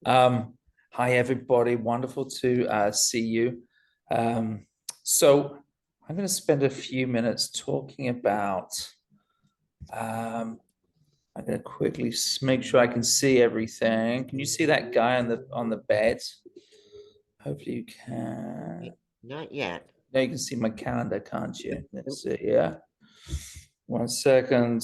Hi, everybody. Wonderful to see you. So I'm going to spend a few minutes talking about. I'm going to quickly make sure I can see everything. Can you see that guy on the bed? Hopefully you can. Not yet. Now you can see my calendar, can't you? Nope. Let's see. Yeah. 1 second.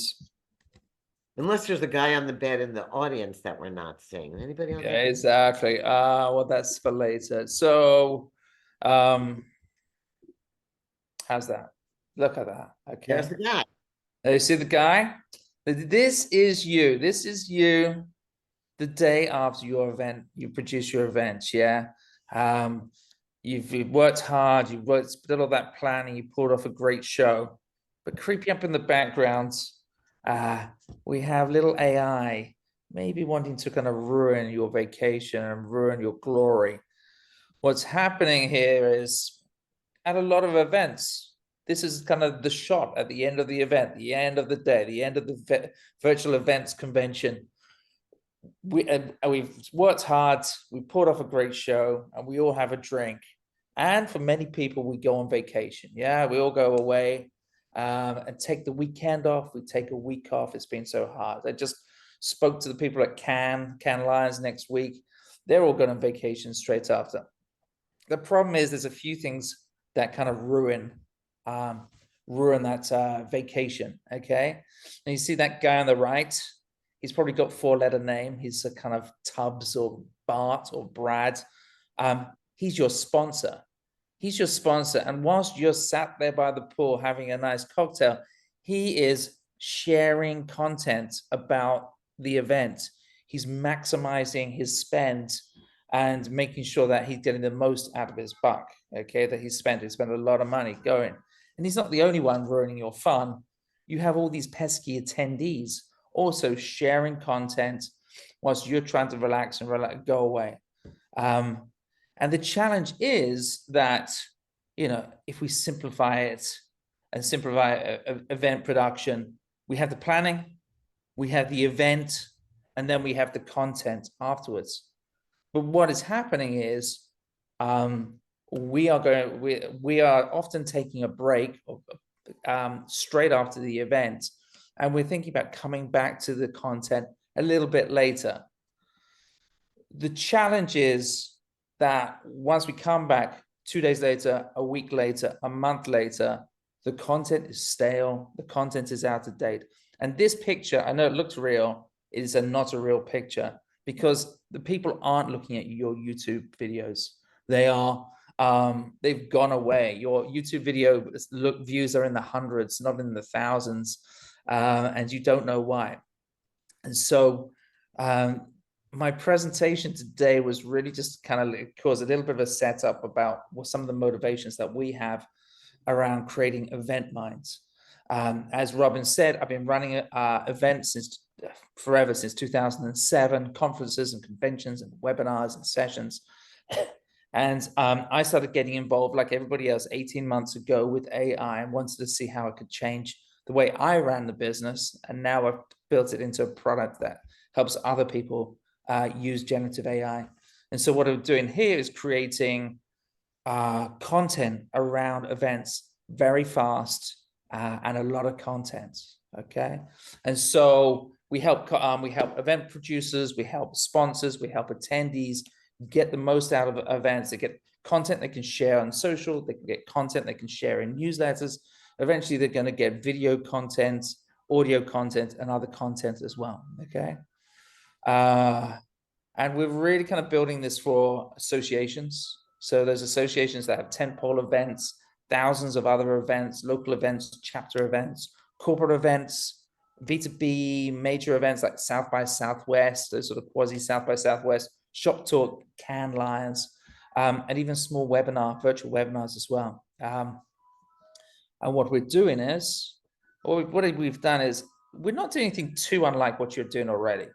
Unless there's a guy on the bed in the audience that we're not seeing. Anybody on Yeah, that? exactly. Well, that's for later. So, um, how's that? Look at that. There's Okay. the guy. Now, you see the guy? This is you. This is you the day after your event. You produce your event, yeah? Um, you've worked hard, you've did all that planning, you pulled off a great show. But creeping up in the background, uh, we have little AI maybe wanting to kind of ruin your vacation and ruin your glory. What's happening here is at a lot of events, this is kind of the shot at the end of the event, the end of the day, the end of the virtual events convention. We've worked hard, we pulled off a great show, and we all have a drink. And for many people, we go on vacation. Yeah, we all go away and take the weekend off. We take a week off. It's been so hard. I just spoke to the people at Cannes Lions next week. They're all going on vacation straight after. The problem is there's a few things that kind of um, ruin that vacation. Okay, and you see that guy on the right. He's probably got 4-letter name. He's a kind of Tubbs or Bart or Brad. He's your sponsor. He's your sponsor. And whilst you're sat there by the pool having a nice cocktail, he is sharing content about the event. He's maximizing his spend and making sure that he's getting the most out of his buck. Okay, that he spent a lot of money going. And he's not the only one ruining your fun. You have all these pesky attendees also sharing content whilst you're trying to relax and go away. And the challenge is that, if we simplify it and simplify event production, we have the planning, we have the event, and then we have the content afterwards. But what is happening is we are often taking a break straight after the event, and we're thinking about coming back to the content a little bit later. The challenge is that once we come back 2 days later, a week later, a month later, the content is stale, the content is out of date. And this picture, I know it looks real, it is not a real picture because the people aren't looking at your YouTube videos. They've gone away. Your YouTube video views are in the hundreds, not in the thousands, and you don't know why. And so my presentation today was really just kind of cause a little bit of a setup about what some of the motivations that we have around creating event minds. As Robin said, I've been running events since forever, since 2007, conferences and conventions and webinars and sessions. And I started getting involved like everybody else 18 months ago with AI and wanted to see how it could change the way I ran the business. And now I've built it into a product that helps other people use generative AI. And so what I'm doing here is creating content around events very fast and a lot of content. Okay, and so we help event producers, we help sponsors, we help attendees get the most out of events. They get content they can share on social, they can get content they can share in newsletters. Eventually, they're going to get video content, audio content, and other content as well. Okay. And we're really kind of building this for associations. So there's associations that have tentpole events, thousands of other events, local events, chapter events, corporate events, B2B major events like South by Southwest, those sort of quasi South by Southwest, Shop Talk, Cannes Lions, and even small virtual webinars as well. And what we're doing is, what we've done is, we're not doing anything too unlike what you're doing already.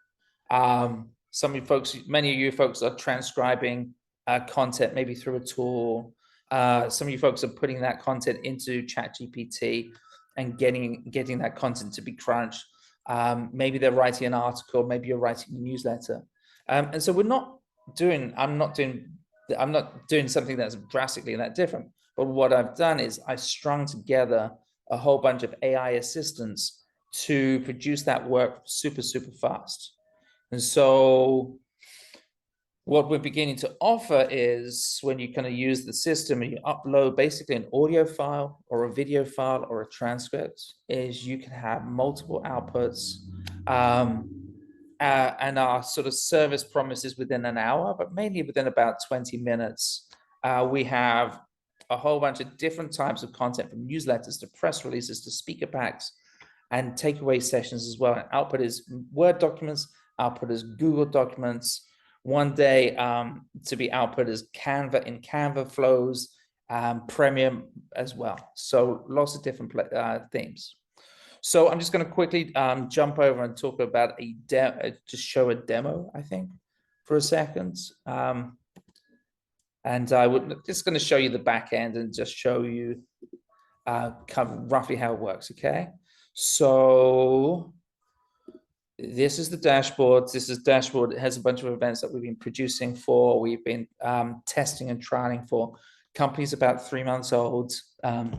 Many of you folks are transcribing content maybe through a tool. Some of you folks are putting that content into ChatGPT and getting that content to be crunched. Maybe they're writing an article, maybe you're writing a newsletter. And so we're not not doing something that's drastically that different. But what I've done is I strung together a whole bunch of AI assistants to produce that work super, super fast. And so what we're beginning to offer is when you kind of use the system and you upload basically an audio file or a video file or a transcript, is you can have multiple outputs. And our sort of service promises within an hour, but mainly within about 20 minutes. We have a whole bunch of different types of content, from newsletters to press releases to speaker packs and takeaway sessions as well. And output is Word documents, output is Google documents. One day to be output is Canva in Canva flows, Premium as well. So lots of different themes. So I'm just going to quickly jump over and talk about just show a demo, I think, for a second. And I would just going to show you the back end and just show you kind of roughly how it works. Okay. So this is the dashboard. This is dashboard. It has a bunch of events that we've been producing for. We've been testing and trialing for companies about 3 months old. And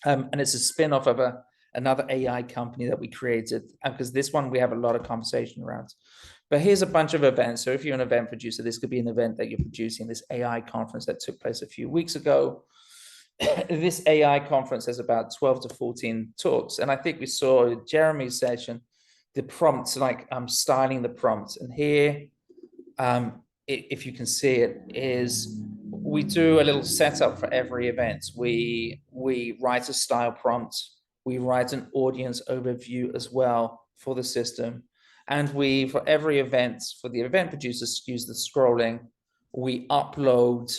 it's a spin-off of another AI company that we created, because this one we have a lot of conversation around. But here's a bunch of events. So if you're an event producer, this could be an event that you're producing, this AI conference that took place a few weeks ago. This AI conference has about 12 to 14 talks. And I think we saw Jeremy's session, the prompts, like styling the prompts. And here, if you can see it, is we do a little setup for every event. We write a style prompt. We write an audience overview as well for the system. And for every event, for the event producers, use the scrolling. We upload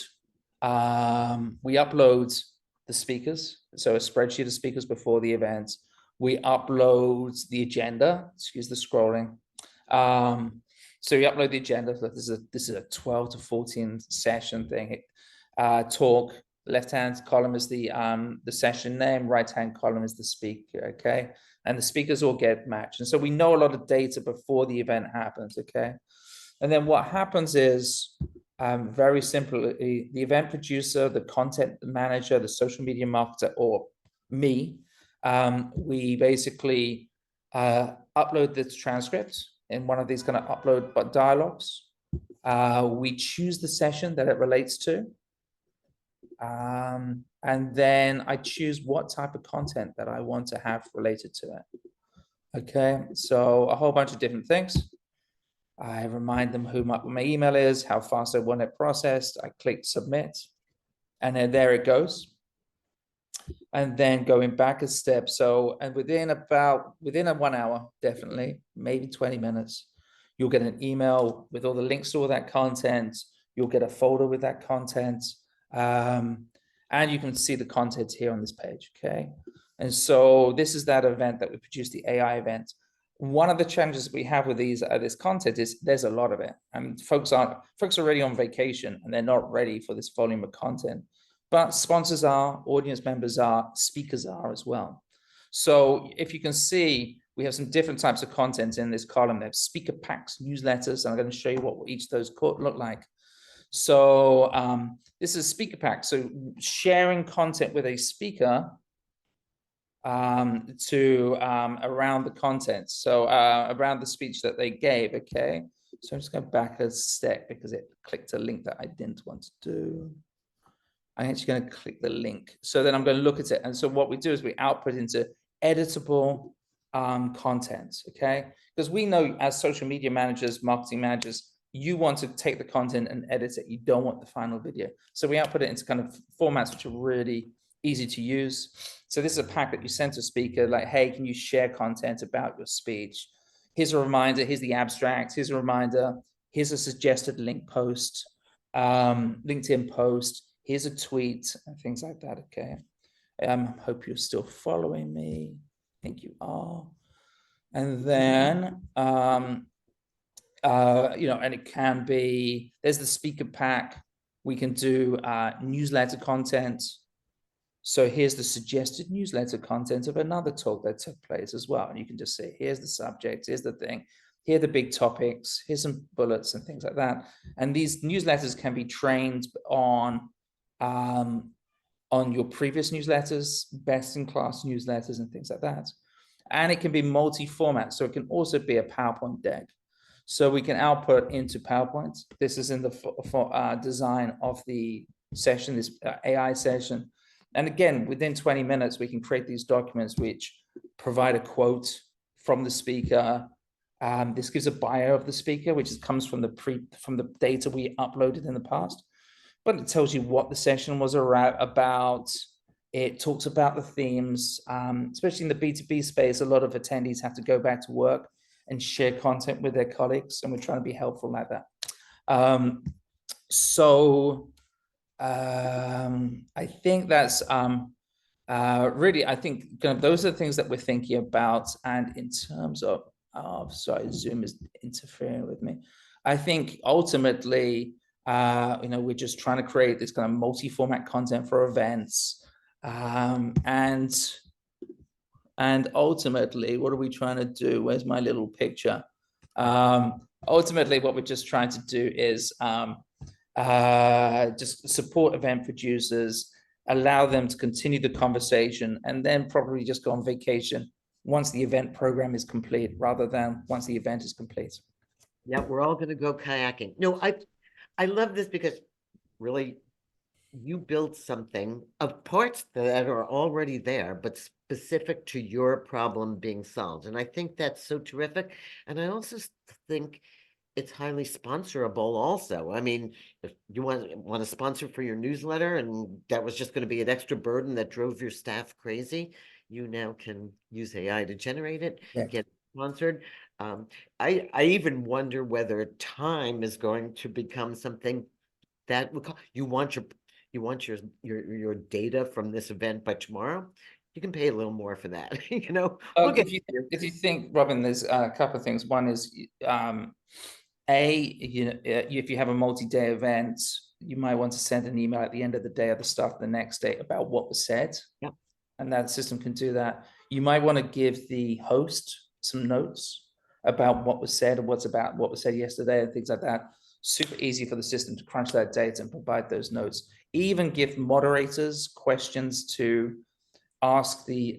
the speakers, so a spreadsheet of speakers before the event. We upload the agenda, excuse the scrolling. So we upload the agenda. So this is a 12 to 14 session thing. Talk. Left-hand column is the session name, right-hand column is the speaker, okay? And the speakers all get matched. And so we know a lot of data before the event happens, okay? And then what happens is, very simply, the event producer, the content manager, the social media marketer, or me, we basically upload the transcript in one of these kind of upload dialogues. We choose the session that it relates to. And then I choose what type of content that I want to have related to it. Okay, so a whole bunch of different things. I remind them who my email is, how fast I want it processed. I click submit, and then there it goes. And then going back a step. So, and within a 1 hour, definitely, maybe 20 minutes, you'll get an email with all the links to all that content. You'll get a folder with that content. And you can see the content here on this page, okay? And so this is that event that we produced, the AI event. One of the challenges we have with this content is there's a lot of it. I mean, folks are already on vacation and they're not ready for this volume of content. But sponsors are, audience members are, speakers are as well. So if you can see, we have some different types of content in this column. They have speaker packs, newsletters, and I'm going to show you what each of those look like. So this is a speaker pack. So sharing content with a speaker to around the content. So around the speech that they gave, okay? So I'm just going back a step because it clicked a link that I didn't want to do. I'm actually going to click the link. So then I'm going to look at it. And so what we do is we output into editable content, okay? Because we know as social media managers, marketing managers, you want to take the content and edit it. You don't want the final video. So we output it into kind of formats which are really easy to use. So this is a pack that you send to a speaker, like, hey, can you share content about your speech? Here's a reminder, here's the abstract, here's a reminder, here's a suggested link post, LinkedIn post, here's a tweet, and things like that, okay? Hope you're still following me. I think you are. And then, and it can be, there's the speaker pack. We can do newsletter content. So here's the suggested newsletter content of another talk that took place as well. And you can just say, here's the subject, here's the thing. here are the big topics, here's some bullets and things like that. And these newsletters can be trained on your previous newsletters, best in class newsletters and things like that. And it can be multi-format. So it can also be a PowerPoint deck. So we can output into PowerPoint. This is in the design of the session, this AI session. And again, within 20 minutes, we can create these documents which provide a quote from the speaker. This gives a bio of the speaker, which comes from the data we uploaded in the past. But it tells you what the session was about. It talks about the themes, especially in the B2B space. A lot of attendees have to go back to work and share content with their colleagues, and we're trying to be helpful like that. I think that's really, I think kind of those are the things that we're thinking about. And in terms of, sorry, Zoom is interfering with me. I think ultimately, we're just trying to create this kind of multi-format content for events. And ultimately, what are we trying to do? Where's my little picture? Ultimately, what we're just trying to do is just support event producers, allow them to continue the conversation, and then probably just go on vacation once the event program is complete, rather than once the event is complete. Yeah, we're all going to go kayaking. No, I love this because really you built something of parts that are already there, but specific to your problem being solved. And I think that's so terrific. And I also think it's highly sponsorable also. I mean, if you want to sponsor for your newsletter and that was just going to be an extra burden that drove your staff crazy, you now can use AI to generate it, get sponsored. I even wonder whether time is going to become something that you want your data from this event by tomorrow. You can pay a little more for that. If you think, Robin, there's a couple of things. One is if you have a multi-day event, you might want to send an email at the end of the day or the start of the next day about what was said. Yeah. And that system can do that. You might want to give the host some notes about what was said and what was said yesterday and things like that. Super easy for the system to crunch that data and provide those notes. Even give moderators questions to ask the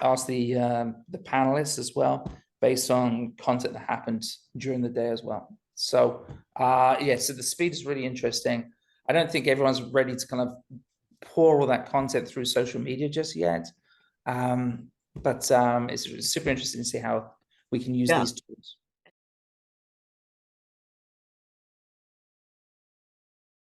panelists as well, based on content that happened during the day as well. So so the speed is really interesting. I don't think everyone's ready to kind of pour all that content through social media just yet. But it's super interesting to see how we can use these tools.